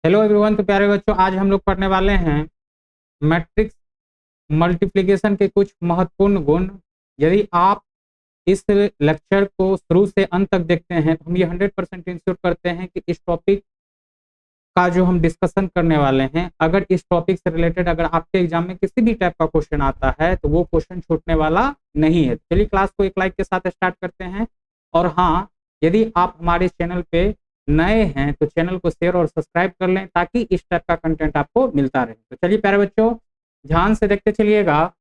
Hello everyone. तो प्यारे बच्चों, आज हम लोग पढ़ने वाले हैं मैट्रिक्स मल्टीप्लिकेशन के कुछ महत्वपूर्ण गुण। यदि आप इस लेक्चर को शुरू से अंत तक देखते हैं तो हम ये 100% इंश्योर करते हैं कि इस टॉपिक का जो हम डिस्कशन करने वाले हैं, अगर इस टॉपिक से रिलेटेड अगर आपके एग्जाम में किसी भी टाइप का क्वेश्चन आता है तो वो क्वेश्चन छूटने वाला नहीं है। चलिए क्लास को एक लाइक के साथ स्टार्ट करते हैं। और हाँ, यदि आप हमारे चैनल पे नए हैं तो चैनल को शेयर और सब्सक्राइब कर लें ताकि इस टाइप का कंटेंट आपको मिलता रहे। तो चलिए प्यारे बच्चों, ध्यान से देखते चलिएगा।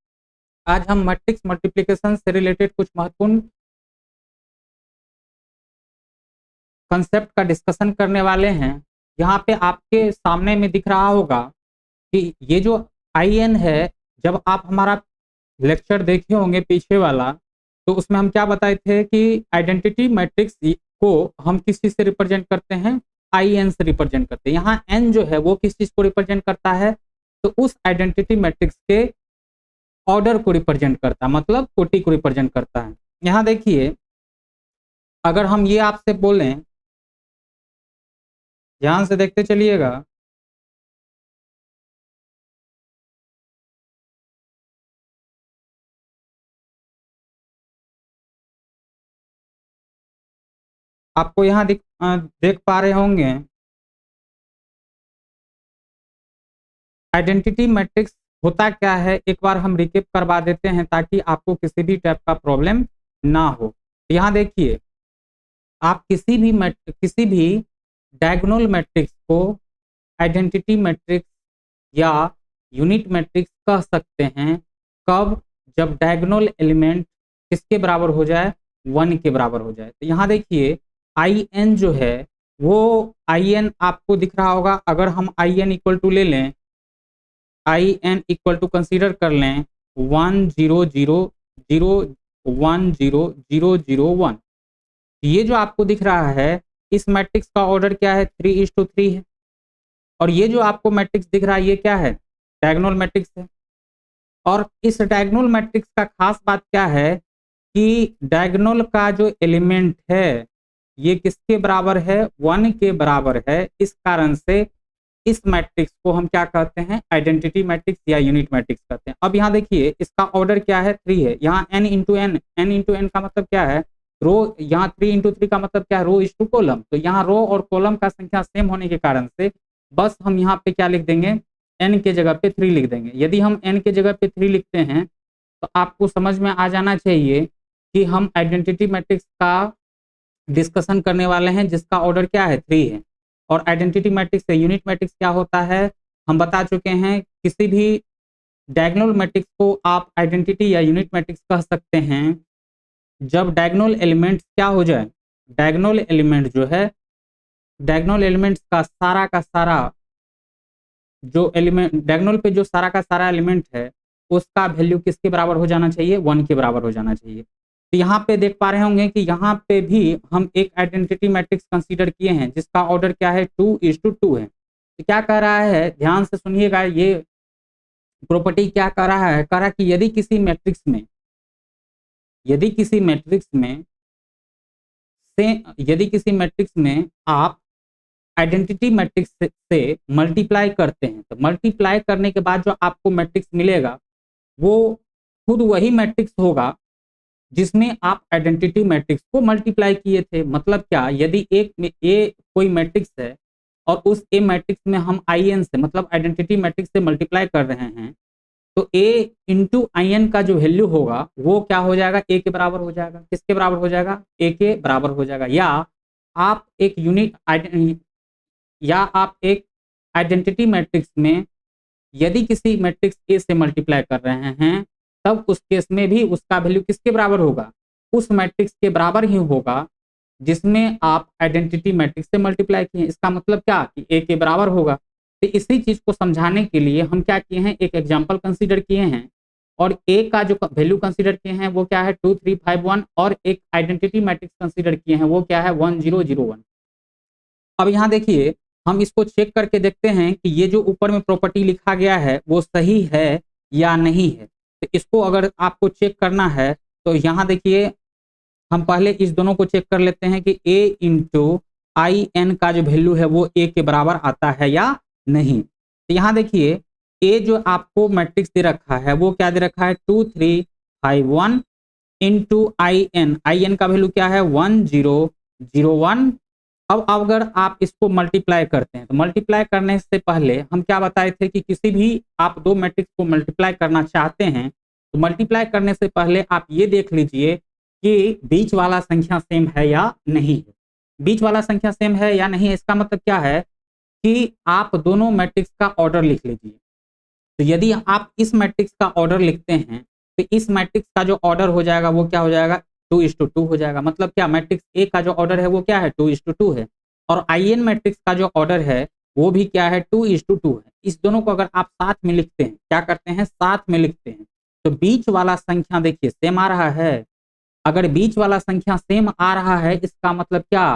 आज हम मैट्रिक्स मल्टीप्लिकेशन से रिलेटेड कुछ महत्वपूर्ण कंसेप्ट का डिस्कशन करने वाले हैं। यहाँ पे आपके सामने में दिख रहा होगा कि ये जो आई एन है, जब आप हमारा लेक्चर देखे होंगे पीछे वाला, तो उसमें हम क्या बताए थे कि आइडेंटिटी मैट्रिक्स को हम किस चीज से रिप्रेजेंट करते हैं, आई एन से रिप्रेजेंट करते हैं। यहाँ एन जो है वो किस चीज को रिप्रेजेंट करता है, तो उस आइडेंटिटी मैट्रिक्स के ऑर्डर को रिप्रेजेंट करता है, मतलब कोटि को रिप्रेजेंट करता है। यहाँ देखिए, अगर हम ये आपसे बोलें, ध्यान से देखते चलिएगा, आपको यहाँ देख पा रहे होंगे आइडेंटिटी मैट्रिक्स होता क्या है। एक बार हम रिकेप करवा देते हैं ताकि आपको किसी भी टाइप का प्रॉब्लम ना हो। यहाँ देखिए, आप किसी भी डायगोनल मैट्रिक्स को आइडेंटिटी मैट्रिक्स या यूनिट मैट्रिक्स कह सकते हैं। कब? जब डायगोनल एलिमेंट किसके बराबर हो जाए, 1 के बराबर हो जाए। तो यहाँ देखिए, आई एन जो है वो आई एन आपको दिख रहा होगा। अगर हम आई एन इक्वल टू ले लें, I N equal to consider कर लें 1 0 0 0 1 0 0 0 1। ये जो आपको दिख रहा है, इस मैट्रिक्स का ऑर्डर क्या है, 3:3 है। और ये जो आपको मैट्रिक्स दिख रहा है, ये क्या है, डायगोनल मैट्रिक्स है। और इस डायगोनल मैट्रिक्स का खास बात क्या है कि डायगोनल का जो एलिमेंट है ये किसके बराबर है, 1 के बराबर है। इस कारण से इस मैट्रिक्स को हम क्या कहते हैं, आइडेंटिटी मैट्रिक्स या यूनिट मैट्रिक्स कहते हैं। अब यहाँ देखिए, इसका ऑर्डर क्या है, 3 है। यहाँ n into N, n into N का मतलब क्या है, रो। यहाँ 3 × 3 का मतलब क्या है, रो इज टू कॉलम। तो यहाँ रो और कॉलम का संख्या सेम होने के कारण से बस हम यहाँ पे क्या लिख देंगे, n के जगह पे 3 लिख देंगे। यदि हम n के जगह पे 3 लिखते हैं तो आपको समझ में आ जाना चाहिए कि हम आइडेंटिटी मैट्रिक्स का डिस्कशन करने वाले हैं जिसका ऑर्डर क्या है, 3 है। और आइडेंटिटी मैट्रिक्स से यूनिट मैट्रिक्स क्या होता है, हम बता चुके हैं। किसी भी डायगोनल मैट्रिक्स को आप आइडेंटिटी या यूनिट मैट्रिक्स कह सकते हैं जब डायगोनल एलिमेंट्स क्या हो जाए, डायगोनल एलिमेंट जो है, डायगोनल एलिमेंट्स का सारा जो एलिमेंट डायगोनल पे जो सारा का सारा एलिमेंट है उसका वैल्यू किसके बराबर हो जाना चाहिए, 1 के बराबर हो जाना चाहिए। तो यहाँ पे देख पा रहे होंगे कि यहाँ पे भी हम एक आइडेंटिटी मैट्रिक्स कंसीडर किए हैं जिसका ऑर्डर क्या है, 2:2 है। तो क्या कह रहा है, ध्यान से सुनिएगा, ये प्रॉपर्टी क्या कह रहा है, कह रहा है कि यदि किसी मैट्रिक्स में आप आइडेंटिटी मैट्रिक्स से मल्टीप्लाई करते हैं तो मल्टीप्लाई करने के बाद जो आपको मैट्रिक्स मिलेगा वो खुद वही मैट्रिक्स होगा जिसमें आप आइडेंटिटी मैट्रिक्स को मल्टीप्लाई किए थे। मतलब क्या, यदि एक में ए कोई मैट्रिक्स है और उस ए मैट्रिक्स में हम आई एन से मतलब आइडेंटिटी मैट्रिक्स से मल्टीप्लाई कर रहे हैं तो ए इंटू आई एन का जो वैल्यू होगा वो क्या हो जाएगा, ए के बराबर हो जाएगा। किसके बराबर हो जाएगा, ए के बराबर हो जाएगा। या आप एक आइडेंटिटी मैट्रिक्स में यदि किसी मैट्रिक्स ए से मल्टीप्लाई कर रहे हैं तब उस केस में भी उसका वैल्यू किसके बराबर होगा, उस मैट्रिक्स के बराबर ही होगा जिसमें आप आइडेंटिटी मैट्रिक्स से मल्टीप्लाई किए। इसका मतलब क्या कि ए के बराबर होगा। तो इसी चीज को समझाने के लिए हम क्या किए हैं, एक एग्जांपल कंसीडर किए हैं और ए का जो वैल्यू कंसीडर किए हैं वो क्या है, 2 3 5 1। और एक आइडेंटिटी मैट्रिक्स कंसीडर किए हैं वो क्या है, 1 0 0 1। अब यहाँ देखिए, हम इसको चेक करके देखते हैं कि ये जो ऊपर में प्रॉपर्टी लिखा गया है वो सही है या नहीं है। तो इसको अगर आपको चेक करना है तो यहाँ देखिए, हम पहले इस दोनों को चेक कर लेते हैं कि a इंटू आई एन का जो वैल्यू है वो ए के बराबर आता है या नहीं। तो यहाँ देखिए ए जो आपको मैट्रिक्स दे रखा है वो क्या दे रखा है 2 3 5 1 इंटू आई एन का वैल्यू क्या है 1 0 0 1। अब अगर आप इसको मल्टीप्लाई करते हैं तो मल्टीप्लाई करने से पहले हम क्या बताए थे कि किसी भी आप दो मैट्रिक्स को मल्टीप्लाई करना चाहते हैं तो मल्टीप्लाई करने से पहले आप ये देख लीजिए कि बीच वाला संख्या सेम है या नहीं है। बीच वाला संख्या सेम है या नहीं, इसका मतलब क्या है कि आप दोनों मैट्रिक्स का ऑर्डर लिख लीजिए। तो यदि आप इस मैट्रिक्स का ऑर्डर लिखते हैं तो इस मैट्रिक्स का जो ऑर्डर हो जाएगा वो क्या हो जाएगा 2:2 हो जाएगा। मतलब क्या मैट्रिक्स ए का जो ऑर्डर है वो क्या है 2:2 है और आई एन मैट्रिक्स का जो ऑर्डर है वो भी क्या है 2:2 है। इस दोनों को अगर आप साथ में लिखते हैं, क्या करते हैं साथ में लिखते हैं, तो बीच वाला संख्या देखिए सेम आ रहा है। अगर बीच वाला संख्या सेम आ रहा है इसका मतलब क्या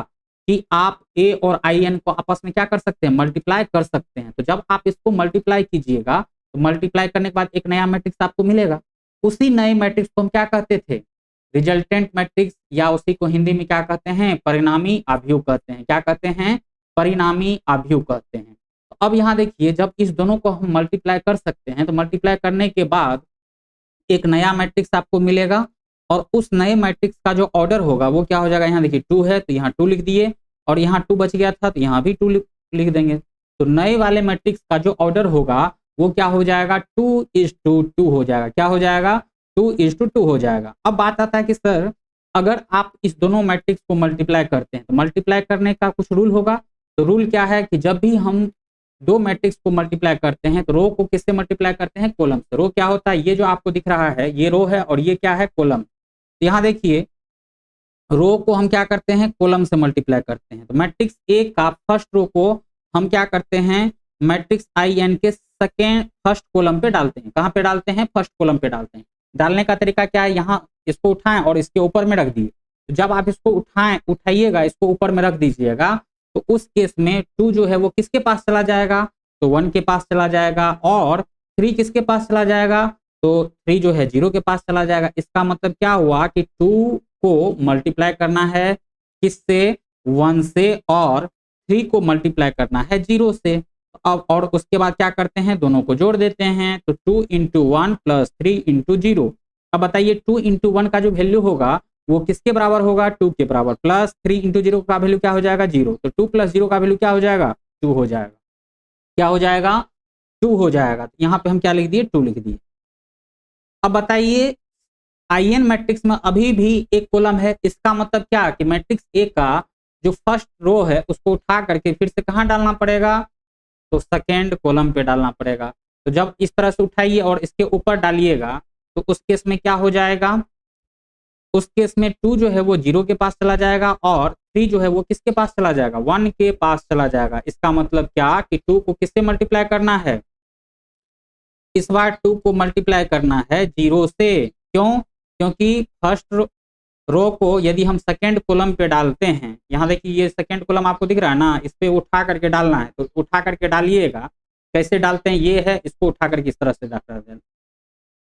कि आप ए और आई एन को आपस में क्या कर सकते हैं मल्टीप्लाई कर सकते हैं। तो जब आप इसको मल्टीप्लाई कीजिएगा तो मल्टीप्लाई करने के बाद एक नया मैट्रिक्स आपको मिलेगा। उसी नए मैट्रिक्स को हम क्या कहते थे रिजल्टेंट मैट्रिक्स, या उसी को हिंदी में क्या कहते हैं परिणामी आव्यूह कहते हैं। क्या कहते हैं परिणामी आव्यूह कहते हैं। तो अब यहाँ देखिए जब इस दोनों को हम मल्टीप्लाई कर सकते हैं तो मल्टीप्लाई करने के बाद एक नया मैट्रिक्स आपको मिलेगा और उस नए मैट्रिक्स का जो ऑर्डर होगा वो क्या हो जाएगा। यहाँ देखिए 2 है तो यहाँ 2 लिख दिए और यहाँ 2 बच गया था तो यहाँ भी 2 लिख देंगे। तो नए वाले मैट्रिक्स का जो ऑर्डर होगा वो क्या हो जाएगा 2:2 हो जाएगा। क्या हो जाएगा 2:2 हो जाएगा। अब बात आता है कि सर अगर आप इस दोनों मैट्रिक्स को मल्टीप्लाई करते हैं तो मल्टीप्लाई करने का कुछ रूल होगा। तो रूल क्या है कि जब भी हम दो मैट्रिक्स को मल्टीप्लाई करते हैं तो रो को किससे मल्टीप्लाई करते हैं कॉलम से। रो क्या होता है ये जो आपको दिख रहा है ये रो है और ये क्या है कॉलम। तो यहाँ देखिए रो को हम क्या करते हैं कॉलम से मल्टीप्लाई करते हैं। तो मैट्रिक्स ए का फर्स्ट रो को हम क्या करते हैं मैट्रिक्स आई एन के सेकेंड फर्स्ट कॉलम पे डालते हैं। कहाँ पे डालते हैं फर्स्ट कॉलम पे डालते हैं। डालने का तरीका क्या है यहाँ इसको उठाएं और इसके ऊपर में रख दिए। तो जब आप इसको उठाइएगा इसको ऊपर में रख दीजिएगा तो उस केस में 2 जो है वो किसके पास चला जाएगा तो 1 के पास चला जाएगा और 3 किसके पास चला जाएगा तो 3 जो है 0 के पास चला जाएगा। इसका मतलब क्या हुआ कि 2 को मल्टीप्लाई करना है किससे 1 से और 3 को मल्टीप्लाई करना है 0 से। अब और उसके बाद क्या करते हैं दोनों को जोड़ देते हैं तो 2 × 1 + 3 × 0। अब बताइए 2 × 1 का जो वैल्यू होगा वो किसके बराबर होगा 2 के बराबर, प्लस 3 × 0 का वैल्यू क्या हो जाएगा 0। तो 2 + 0 का वैल्यू क्या हो जाएगा 2 हो जाएगा। क्या हो जाएगा 2 हो जाएगा। तो यहाँ पे हम क्या लिख दिए 2 लिख दिए। अब बताइए आई एन मैट्रिक्स में अभी भी एक कॉलम है। इसका मतलब क्या कि मैट्रिक्स ए का जो फर्स्ट रो है उसको उठा करके फिर से कहाँ डालना पड़ेगा तो सेकेंड कॉलम पे डालना पड़ेगा। तो जब इस तरह से उठाइए और इसके ऊपर डालिएगा तो उस केस में क्या हो जाएगा उस केस में 2 जो है वो 0 के पास चला जाएगा और 3 जो है वो किसके पास चला जाएगा 1 के पास चला जाएगा। इसका मतलब क्या कि 2 को किससे मल्टीप्लाई करना है इस बार 2 को मल्टीप्लाई करना है 0 से। क्यों क्योंकि फर्स्ट रो को यदि हम सेकेंड कॉलम पे डालते हैं, यहाँ देखिए ये सेकेंड कॉलम आपको दिख रहा है ना, इस पे उठा करके डालना है। तो उठा करके डालिएगा। कैसे डालते हैं ये है इसको उठा करके इस तरह से डाल दें।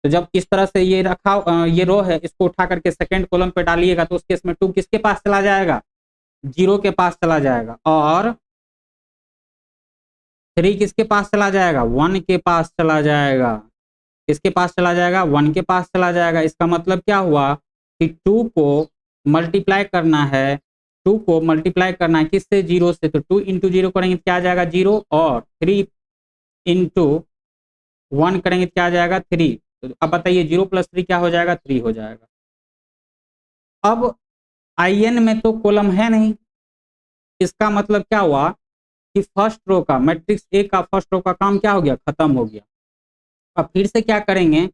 तो जब इस तरह से ये रखा ये रो है इसको उठा करके सेकेंड कॉलम पे डालिएगा तो उस केस में 2 किसके पास चला जाएगा 0 के पास चला जाएगा और 3 किसके पास चला जाएगा 1 के पास चला जाएगा। किसके पास चला जाएगा 1 के पास चला जाएगा। इसका मतलब क्या हुआ कि 2 को मल्टीप्लाई करना है 2 को मल्टीप्लाई करना है किससे 0 से। तो 2 × 0 करेंगे क्या आ जाएगा 0 और 3 × 1 करेंगे क्या आ जाएगा 3। तो अब बताइए 0 + 3 क्या हो जाएगा 3 हो जाएगा। अब आई एन में तो कॉलम है नहीं। इसका मतलब क्या हुआ कि फर्स्ट रो का मैट्रिक्स ए का फर्स्ट रो का काम क्या हो गया खत्म हो गया। अब फिर से क्या करेंगे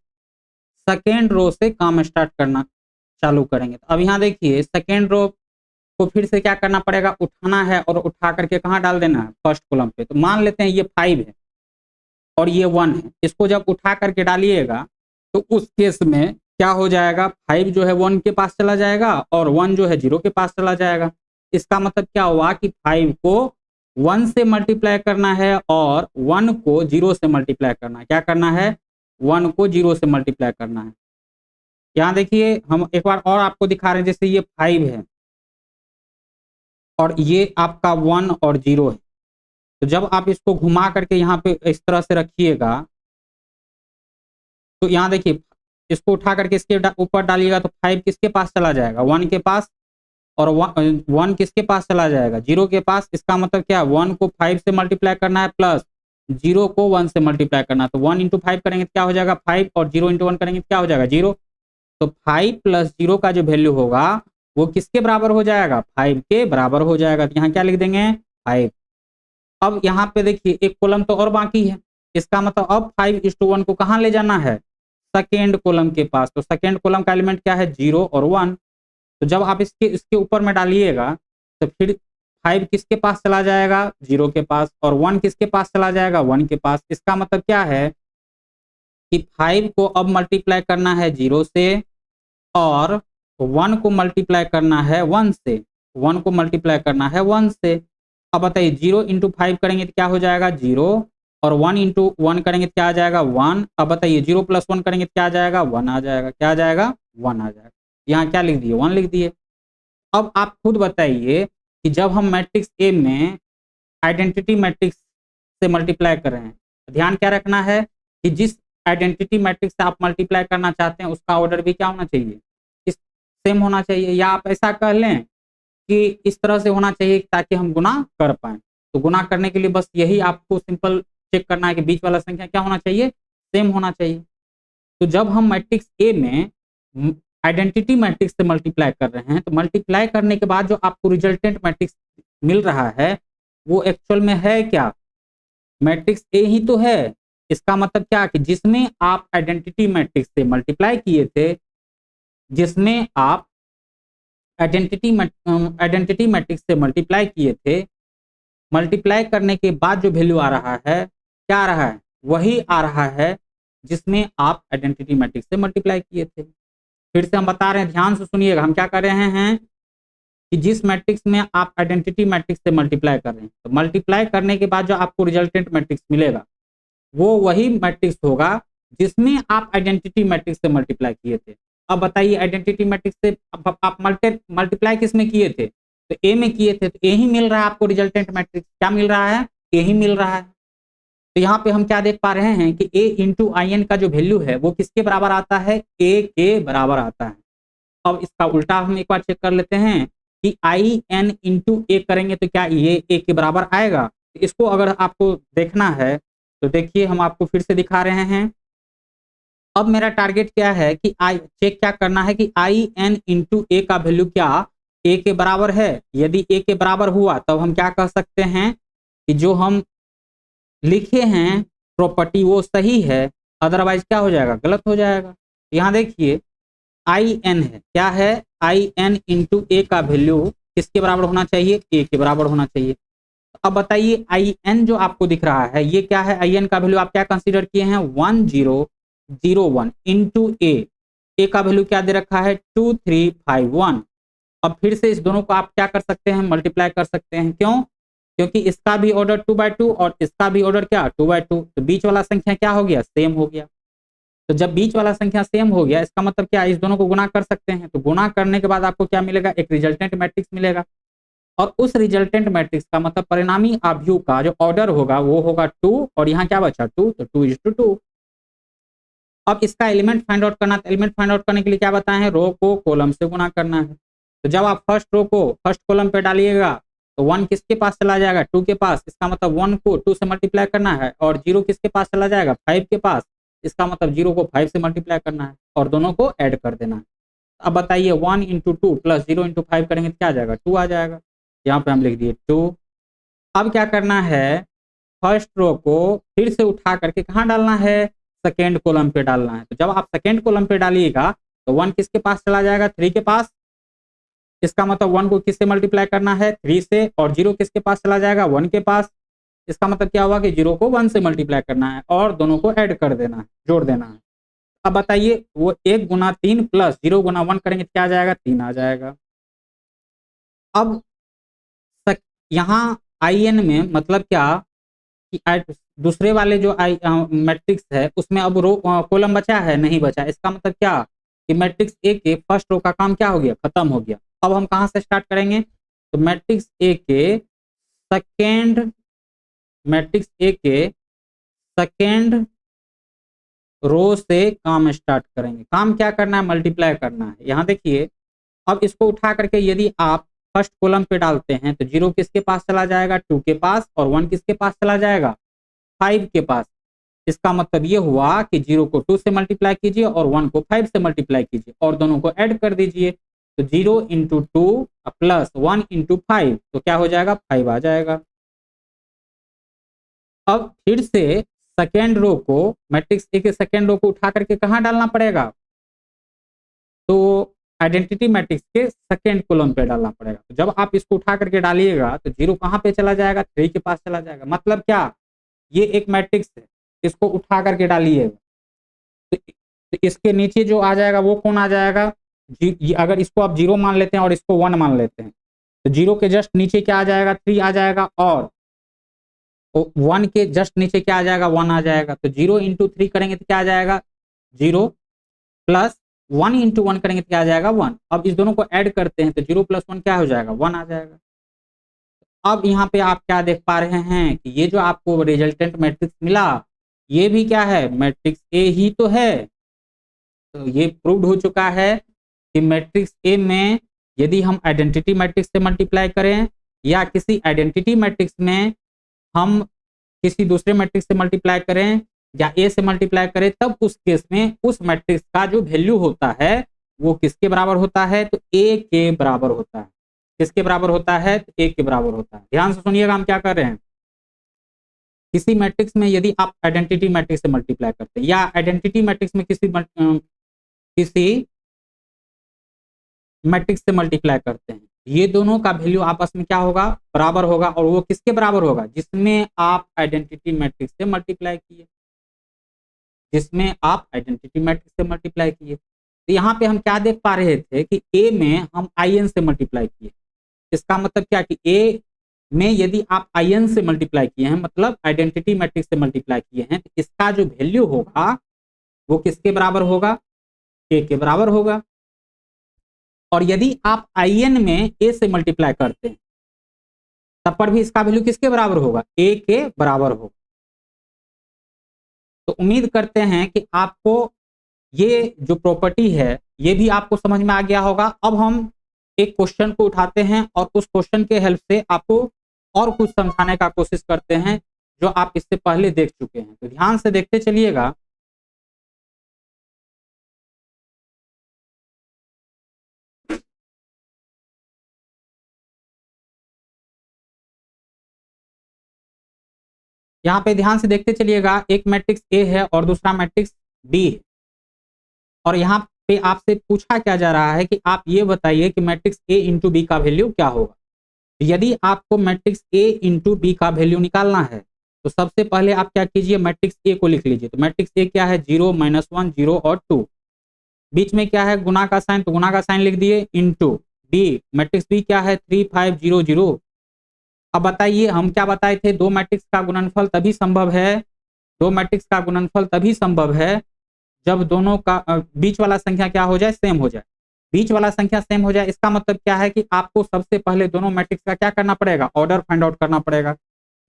सेकेंड रो से काम स्टार्ट करना चालू करेंगे। तो अब यहाँ देखिए सेकेंड रो को फिर से क्या करना पड़ेगा उठाना है और उठा करके कहाँ डाल देना है फर्स्ट कॉलम पे। तो मान लेते हैं ये 5 है और ये 1 है। इसको जब उठा करके डालिएगा तो उस केस में क्या हो जाएगा 5 जो है 1 के पास चला जाएगा और 1 जो है 0 के पास चला जाएगा। इसका मतलब क्या हुआ कि 5 को 1 से मल्टीप्लाई करना है और 1 को 0 से मल्टीप्लाई करना है। क्या करना है 1 को 0 से मल्टीप्लाई करना है। यहाँ देखिए हम एक बार और आपको दिखा रहे हैं। जैसे ये 5 है और ये आपका 1 और 0 है। तो जब आप इसको घुमा करके यहाँ पे इस तरह से रखिएगा, तो यहाँ देखिए इसको उठा करके इसके ऊपर डालिएगा तो 5 किसके पास चला जाएगा, 1 के पास, और 1 किसके पास चला जाएगा, 0 के पास। इसका मतलब क्या, 1 को 5 से मल्टीप्लाई करना है प्लस 0 को 1 से मल्टीप्लाई करना है। तो 1 इंटू 5 करेंगे तो क्या हो जाएगा 5, और 0 इंटू 1 करेंगे तो क्या हो जाएगा 0। तो 5 प्लस 0 का जो वैल्यू होगा वो किसके बराबर हो जाएगा, 5 के बराबर हो जाएगा। तो यहाँ क्या लिख देंगे 5। अब यहाँ पे देखिए एक कॉलम तो और बाकी है, इसका मतलब अब 5:1 को कहाँ ले जाना है, सेकेंड कॉलम के पास। तो सेकेंड कॉलम का एलिमेंट क्या है, 0 और 1। तो जब आप इसके ऊपर में डालिएगा तो फिर 5 किसके पास चला जाएगा, 0 के पास, और 1 किसके पास चला जाएगा, 1 के पास। इसका मतलब क्या है कि 5 को अब मल्टीप्लाई करना है 0 से, और 1 को मल्टीप्लाई करना है 1 से, 1 को मल्टीप्लाई करना है 1 से। अब बताइए 0 इंटू 5 करेंगे तो क्या हो जाएगा 0, और 1 इंटू 1 करेंगे तो क्या आ जाएगा 1। अब बताइए 0 प्लस 1 करेंगे तो क्या आ जाएगा 1 आ जाएगा, क्या आ जाएगा 1 आ जाएगा। यहाँ क्या लिख दिए 1 लिख दिए। अब आप खुद बताइए कि जब हम मैट्रिक्स ए में आइडेंटिटी मैट्रिक्स से मल्टीप्लाई कर रहे हैं, ध्यान क्या रखना है कि जिस आइडेंटिटी मैट्रिक्स से आप मल्टीप्लाई करना चाहते हैं उसका ऑर्डर भी क्या होना चाहिए, इस सेम होना चाहिए। या आप ऐसा कह लें कि इस तरह से होना चाहिए ताकि हम गुना कर पाए। तो गुना करने के लिए बस यही आपको सिंपल चेक करना है कि बीच वाला संख्या क्या होना चाहिए, सेम होना चाहिए। तो जब हम मैट्रिक्स ए में आइडेंटिटी मैट्रिक्स से मल्टीप्लाई कर रहे हैं, तो मल्टीप्लाई करने के बाद जो आपको रिजल्टेंट मैट्रिक्स मिल रहा है वो एक्चुअल में है क्या, मैट्रिक्स ए ही तो है। इसका मतलब क्या कि जिसमें आप आइडेंटिटी मैट्रिक्स से मल्टीप्लाई किए थे, जिसमें आप आइडेंटिटी मैट्रिक्स से मल्टीप्लाई किए थे, मल्टीप्लाई करने के बाद जो वैल्यू आ रहा है, क्या आ रहा है, वही आ रहा है जिसमें आप आइडेंटिटी मैट्रिक्स से मल्टीप्लाई किए थे। फिर से हम बता रहे हैं, ध्यान से सुनिएगा, हम क्या कर रहे हैं कि जिस मैट्रिक्स में आप आइडेंटिटी मैट्रिक्स से मल्टीप्लाई कर रहे हैं, तो मल्टीप्लाई करने के बाद जो आपको रिजल्टेंट मैट्रिक्स मिलेगा वो वही मैट्रिक्स होगा जिसमें आप आइडेंटिटी मैट्रिक्स से मल्टीप्लाई किए थे। अब बताइए आइडेंटिटी मैट्रिक्स से आप मल्टीप्लाई किस में किए थे, तो ए में किए थे, तो ए ही मिल रहा है आपको रिजल्टेंट मैट्रिक्स, क्या मिल रहा है, ए ही मिल रहा है। तो यहाँ पे हम क्या देख पा रहे हैं कि a इंटू आई एन का जो वैल्यू है वो किसके बराबर आता है, a के बराबर आता है। अब इसका उल्टा हम एक बार चेक कर लेते हैं कि आई एन इंटू ए करेंगे तो क्या ये a के बराबर आएगा। इसको अगर आपको देखना है तो देखिए हम आपको फिर से दिखा रहे हैं। अब मेरा टारगेट क्या है कि चेक क्या करना है कि आई एन इंटू ए का वैल्यू क्या a के बराबर है। यदि a के बराबर हुआ तब हम क्या कह सकते हैं कि जो हम लिखे हैं प्रॉपर्टी वो सही है, अदरवाइज क्या हो जाएगा, गलत हो जाएगा। यहाँ देखिए आई एन है, क्या है, आई एन इंटू ए का वैल्यू किसके बराबर होना चाहिए, ए के बराबर होना चाहिए। अब बताइए आई एन जो आपको दिख रहा है ये क्या है, आई एन का वैल्यू आप क्या कंसीडर किए हैं 1001 इंटू ए का वैल्यू क्या दे रखा है 2351। अब फिर से इस दोनों को आप क्या कर सकते हैं, मल्टीप्लाई कर सकते हैं। क्यों, क्योंकि इसका भी ऑर्डर 2/2 और इसका भी ऑर्डर क्या 2/2, तो बीच वाला संख्या क्या हो गया, सेम हो गया। तो जब बीच वाला संख्या सेम हो गया इसका मतलब क्या, इस दोनों को गुना कर सकते हैं। तो गुना करने के बाद आपको क्या मिलेगा, एक रिजल्टेंट मैट्रिक्स मिलेगा, और उस रिजल्टेंट मैट्रिक्स का मतलब परिणामी आव्यूह का जो ऑर्डर होगा वो होगा 2, और यहाँ क्या बचा 2, तो 2:2। अब इसका एलिमेंट फाइंड आउट करना, तो एलिमेंट फाइंड आउट करने के लिए क्या बताए हैं, रो को कॉलम से गुना करना है। तो जब आप फर्स्ट रो को फर्स्ट कॉलम पे डालिएगा तो 1 किसके पास चला जाएगा, 2 के पास। इसका मतलब 1 को 2 से मल्टीप्लाई करना है, और 0 किसके पास चला जाएगा, 5 के पास। इसका मतलब 0 को 5 से मल्टीप्लाई करना है और दोनों को ऐड कर देना है। अब बताइए 1 इंटू 2 प्लस 0 इंटू 5 करेंगे तो क्या आ जाएगा, 2 आ जाएगा। यहाँ पे हम लिख दिए 2। अब क्या करना है, फर्स्ट रो को फिर से उठा करके कहाँ डालना है, सेकेंड कॉलम पे डालना है। तो जब आप सेकेंड कॉलम पे डालिएगा तो 1 किसके पास चला जाएगा, 3 के पास। इसका मतलब 1 को किससे मल्टीप्लाई करना है, 3 से, और 0 किसके पास चला जाएगा, 1 के पास। इसका मतलब क्या हुआ कि 0 को 1 से मल्टीप्लाई करना है और दोनों को ऐड कर देना है, जोड़ देना है। अब बताइए वो 1 गुना 3 प्लस 0 गुना 1 करेंगे तो क्या आ जाएगा, 3 आ जाएगा। अब यहाँ आई एन में मतलब क्या कि दूसरे वाले जो मैट्रिक्स है उसमें अब रो कॉलम बचा है, नहीं बचा। इसका मतलब क्या कि मैट्रिक्स ए के फर्स्ट रो का काम क्या हो गया, खत्म हो गया। अब हम कहाँ से स्टार्ट करेंगे, तो मैट्रिक्स ए के सेकेंड रो से काम स्टार्ट करेंगे। काम क्या करना है? मल्टीप्लाई करना है। यहाँ देखिए, अब इसको उठा करके यदि आप फर्स्ट कॉलम पे डालते हैं तो 0 किसके पास चला जाएगा? 2 के पास। और 1 किसके पास चला जाएगा? 5 के पास। इसका मतलब ये हुआ कि 0 को 2 से मल्टीप्लाई कीजिए और 1 को 5 से मल्टीप्लाई कीजिए और दोनों को ऐड कर दीजिए। तो 0 इंटू 2 प्लस 1 इंटू 5, तो क्या हो जाएगा? 5 आ जाएगा। अब फिर से सेकेंड रो को, मैट्रिक्स ए के सेकेंड रो को उठा करके कहाँ डालना पड़ेगा? तो आइडेंटिटी मैट्रिक्स के सेकेंड कॉलम पे डालना पड़ेगा। तो जब आप इसको उठा करके डालिएगा तो 0 कहाँ पे चला जाएगा? 3 के पास चला जाएगा। मतलब क्या? ये एक मैट्रिक्स है, इसको उठा करके डालिएगा तो इसके नीचे जो आ जाएगा वो कौन आ जाएगा? अगर इसको आप 0 मान लेते हैं और इसको 1 मान लेते हैं तो 0 के जस्ट नीचे क्या आ जाएगा? 3 आ जाएगा और 1 के जस्ट नीचे क्या आ जाएगा? 1 आ जाएगा। तो 0 इंटू 3 करेंगे तो क्या आ जाएगा? 0 प्लस 1 इंटू 1 करेंगे तो क्या आ जाएगा? 1। अब इस दोनों को ऐड करते हैं तो 0 प्लस 1 क्या हो जाएगा? 1 आ जाएगा। अब यहाँ पे आप क्या देख पा रहे हैं कि ये जो आपको रिजल्टेंट मैट्रिक्स मिला ये भी क्या है? मैट्रिक्स ए ही तो है। तो ये प्रूव्ड हो चुका है कि मैट्रिक्स ए में यदि हम आइडेंटिटी मैट्रिक्स से मल्टीप्लाई करें या किसी आइडेंटिटी मैट्रिक्स में हम किसी दूसरे मैट्रिक्स से मल्टीप्लाई करें या ए से मल्टीप्लाई करें, तब उस केस में उस मैट्रिक्स का जो वैल्यू होता है वो किसके बराबर होता है? तो ए के बराबर होता है। किसके बराबर होता है? तो ए के बराबर होता है। ध्यान से सुनिएगा हम क्या कर रहे हैं। किसी मैट्रिक्स में यदि आप आइडेंटिटी मैट्रिक्स से मल्टीप्लाई करते हैं या आइडेंटिटी मैट्रिक्स में किसी मैट्रिक्स से मल्टीप्लाई करते हैं, ये दोनों का वैल्यू आपस में क्या होगा? बराबर होगा। और वो किसके बराबर होगा? जिसमें आप आइडेंटिटी मैट्रिक्स से मल्टीप्लाई किए, जिसमें आप आइडेंटिटी मैट्रिक्स से मल्टीप्लाई किए। तो यहाँ पे हम क्या देख पा रहे थे कि ए में हम IN से मल्टीप्लाई किए। इसका मतलब क्या कि ए में यदि आप IN से मल्टीप्लाई किए हैं, मतलब आइडेंटिटी मैट्रिक्स से मल्टीप्लाई किए हैं, तो इसका जो वैल्यू होगा वो किसके बराबर होगा? ए के बराबर होगा। और यदि आप IN में ए से मल्टीप्लाई करते हैं तब पर भी इसका वैल्यू किसके बराबर होगा? ए के बराबर होगा। तो उम्मीद करते हैं कि आपको ये जो प्रॉपर्टी है ये भी आपको समझ में आ गया होगा। अब हम एक क्वेश्चन को उठाते हैं और उस क्वेश्चन के हेल्प से आपको और कुछ समझाने का कोशिश करते हैं जो आप इससे पहले देख चुके हैं। तो ध्यान से देखते चलिएगा। यहाँ पे ध्यान से देखते चलिएगा, एक मैट्रिक्स ए है और दूसरा मैट्रिक्स बी है। और यहाँ पे आपसे पूछा क्या जा रहा है कि आप ये बताइए कि मैट्रिक्स ए इंटू बी का वैल्यू क्या होगा। यदि आपको मैट्रिक्स ए इंटू बी का वैल्यू निकालना है तो सबसे पहले आप क्या कीजिए? मैट्रिक्स ए को लिख लीजिए। तो मैट्रिक्स ए क्या है? 0 -1 0 और 2। बीच में क्या है? गुना का साइन, तो गुना का साइन लिख दिए। इंटू बी, मैट्रिक्स बी क्या है? 3 5 0 0। अब बताइए हम क्या बताए थे? दो मैट्रिक्स का गुणनफल तभी संभव है, दो मैट्रिक्स का गुणनफल तभी संभव है जब दोनों का बीच वाला संख्या क्या हो जाए? सेम हो जाए। बीच वाला संख्या सेम हो जाए इसका मतलब क्या है कि आपको सबसे पहले दोनों मैट्रिक्स का क्या करना पड़ेगा? ऑर्डर फाइंड आउट करना पड़ेगा।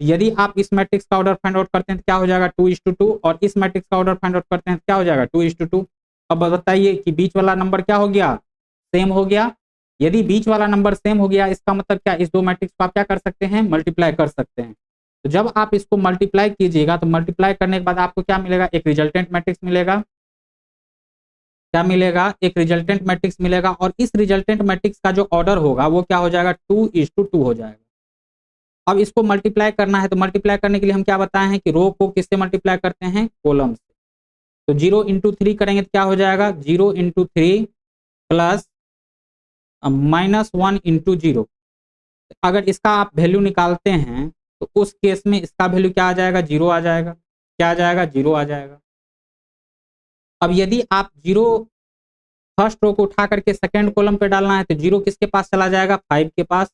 यदि आप इस मैट्रिक्स का ऑर्डर फाइंड आउट करते हैं तो क्या हो जाएगा? 2:2। और इस मैट्रिक्स का ऑर्डर फाइंड आउट करते हैं तो क्या हो जाएगा? 2:2। अब बताइए कि बीच वाला नंबर क्या हो गया? सेम हो गया। यदि बीच वाला नंबर सेम हो गया इसका मतलब क्या? इस दो मैट्रिक्स को आप क्या कर सकते हैं? मल्टीप्लाई कर सकते हैं। तो जब आप इसको मल्टीप्लाई कीजिएगा तो मल्टीप्लाई करने के बाद आपको क्या मिलेगा? एक रिजल्टेंट मैट्रिक्स मिलेगा। क्या मिलेगा? एक रिजल्टेंट मैट्रिक्स मिलेगा। और इस रिजल्टेंट मैट्रिक्स का जो ऑर्डर होगा वो क्या हो जाएगा? 2:2 हो जाएगा। अब इसको मल्टीप्लाई करना है तो मल्टीप्लाई करने के लिए हम क्या बताए हैं कि रो को किससे मल्टीप्लाई करते हैं? कॉलम से। तो 0 इंटू 3 करेंगे तो क्या हो जाएगा? 0 इंटू 3 प्लस -1 इंटू 0। अगर इसका आप वैल्यू निकालते हैं तो उस केस में इसका वैल्यू क्या आ जाएगा? 0 आ जाएगा। क्या आ जाएगा? 0 आ जाएगा। अब यदि आप 0 फर्स्ट रो को उठा करके सेकेंड कॉलम पे डालना है तो 0 किसके पास चला जाएगा? 5 के पास।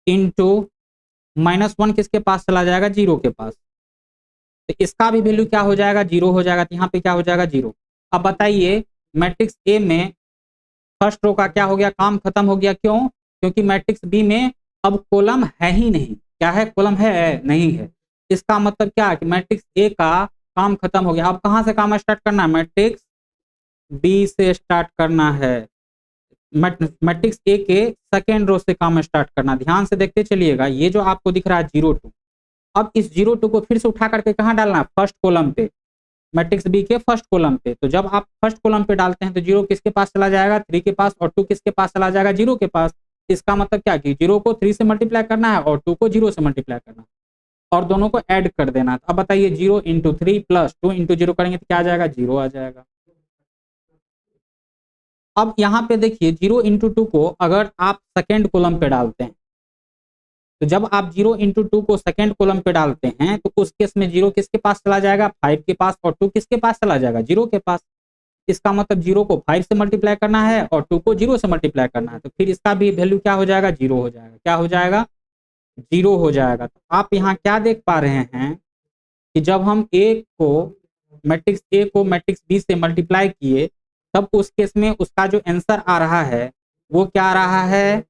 इंटू -1 किसके पास चला जाएगा? 0 के पास। तो इसका भी वैल्यू क्या हो जाएगा? 0 हो जाएगा। तो यहाँ पे क्या हो जाएगा? 0। अब बताइए मैट्रिक्स ए में फर्स्ट रो का क्या हो गया? काम खत्म हो गया। क्यों? क्योंकि मैट्रिक्स बी में अब कॉलम है ही नहीं, क्या है, कॉलम है नहीं है। इसका मतलब क्या है कि मैट्रिक्स ए का काम खत्म हो गया। अब कहां से काम स्टार्ट करना है, मैट्रिक्स बी से स्टार्ट करना है, मैट्रिक्स ए के सेकेंड रो से काम स्टार्ट करना। ध्यान से देखते चलिएगा, ये जो आपको दिख रहा है 0 2, अब इस 0 2 को फिर से उठा करके कहाँ डालना है, फर्स्ट कॉलम पे, मैट्रिक्स बी के फर्स्ट कॉलम पे। तो जब आप फर्स्ट कॉलम पे डालते हैं तो 0 किसके पास चला जाएगा, 3 के पास, और 2 किसके पास चला जाएगा, 0 के पास। इसका मतलब क्या कि 0 को 3 से मल्टीप्लाई करना है और 2 को 0 से मल्टीप्लाई करना है और दोनों को ऐड कर देना। अब बताइए 0 × 3 प्लस 2 × 0 करेंगे तो क्या आ जाएगा, 0 आ जाएगा। अब यहाँ पे देखिए 0 × 2 को अगर आप सेकेंड कॉलम पे डालते हैं, तो जब आप 0 × 2 को सेकेंड कॉलम पे डालते हैं तो उस केस में 0 किसके पास चला जाएगा, 5 के पास, और 2 किसके पास चला जाएगा, 0 के पास। इसका मतलब 0 को 5 से मल्टीप्लाई करना है और 2 को 0 से मल्टीप्लाई करना है, तो फिर इसका भी वैल्यू क्या हो जाएगा, 0 हो जाएगा। क्या हो जाएगा, 0 हो जाएगा। तो आप यहाँ क्या देख पा रहे हैं कि जब हम मैट्रिक्स ए को मैट्रिक्स बी से मल्टीप्लाई किए, तब उस केस में उसका जो आंसर आ रहा है वो क्या आ रहा है,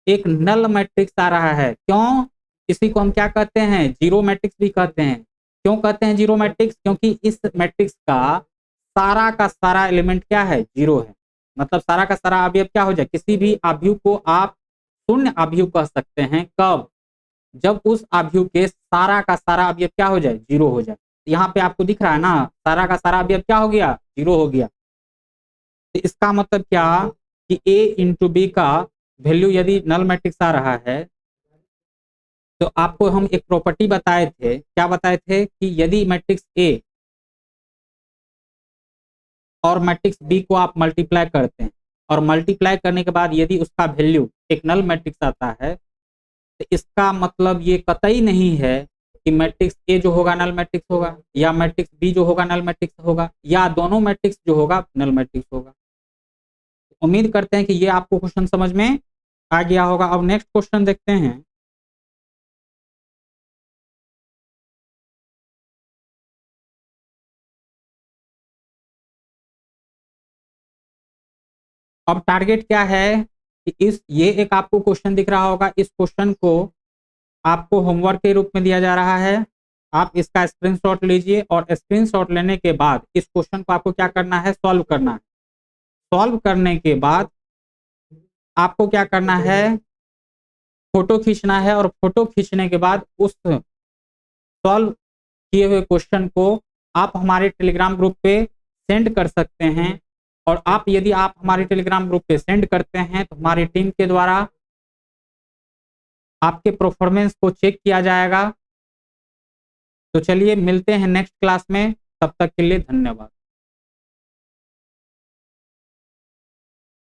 एक नल मैट्रिक्स आ रहा है। क्यों, इसी को हम क्या कहते हैं, जीरो मैट्रिक्स भी कहते हैं। क्यों कहते हैं जीरो मैट्रिक्स, क्योंकि इस मैट्रिक्स का सारा एलिमेंट क्या है, 0 है। मतलब सारा का सारा अवयव क्या हो जाए, किसी भी अवयव को आप शून्य अवयव कह सकते हैं। कब, जब उस अवयव के सारा का सारा अवयव क्या हो जाए, 0 हो जाए। यहाँ पे आपको दिख रहा है ना, सारा का सारा अवयव क्या हो गया, 0 हो गया। तो इसका मतलब क्या कि a × b का वैल्यू यदि नल मैट्रिक्स आ रहा है, तो आपको हम एक प्रॉपर्टी बताए थे, क्या बताए थे कि यदि मैट्रिक्स ए और मैट्रिक्स बी को आप मल्टीप्लाई करते हैं और मल्टीप्लाई करने के बाद यदि उसका वैल्यू एक नल मैट्रिक्स आता है, तो इसका मतलब ये कतई नहीं है कि मैट्रिक्स ए जो होगा नल मैट्रिक्स होगा, या मैट्रिक्स बी जो होगा नल मैट्रिक्स होगा, या दोनों मैट्रिक्स जो होगा नल मैट्रिक्स होगा। उम्मीद करते हैं कि ये आपको क्वेश्चन समझ में आ गया होगा। अब नेक्स्ट क्वेश्चन देखते हैं। अब टारगेट क्या है कि ये एक आपको क्वेश्चन दिख रहा होगा, इस क्वेश्चन को आपको होमवर्क के रूप में दिया जा रहा है। आप इसका स्क्रीनशॉट लीजिए और स्क्रीनशॉट लेने के बाद इस क्वेश्चन को आपको क्या करना है, सॉल्व करना है। सॉल्व करने के बाद आपको क्या करना है, फोटो खींचना है, और फोटो खींचने के बाद उस सॉल्व किए हुए क्वेश्चन को आप हमारे टेलीग्राम ग्रुप पे सेंड कर सकते हैं। और यदि आप हमारे टेलीग्राम ग्रुप पे सेंड करते हैं तो हमारी टीम के द्वारा आपके परफॉर्मेंस को चेक किया जाएगा। तो चलिए मिलते हैं नेक्स्ट क्लास में, तब तक के लिए धन्यवाद।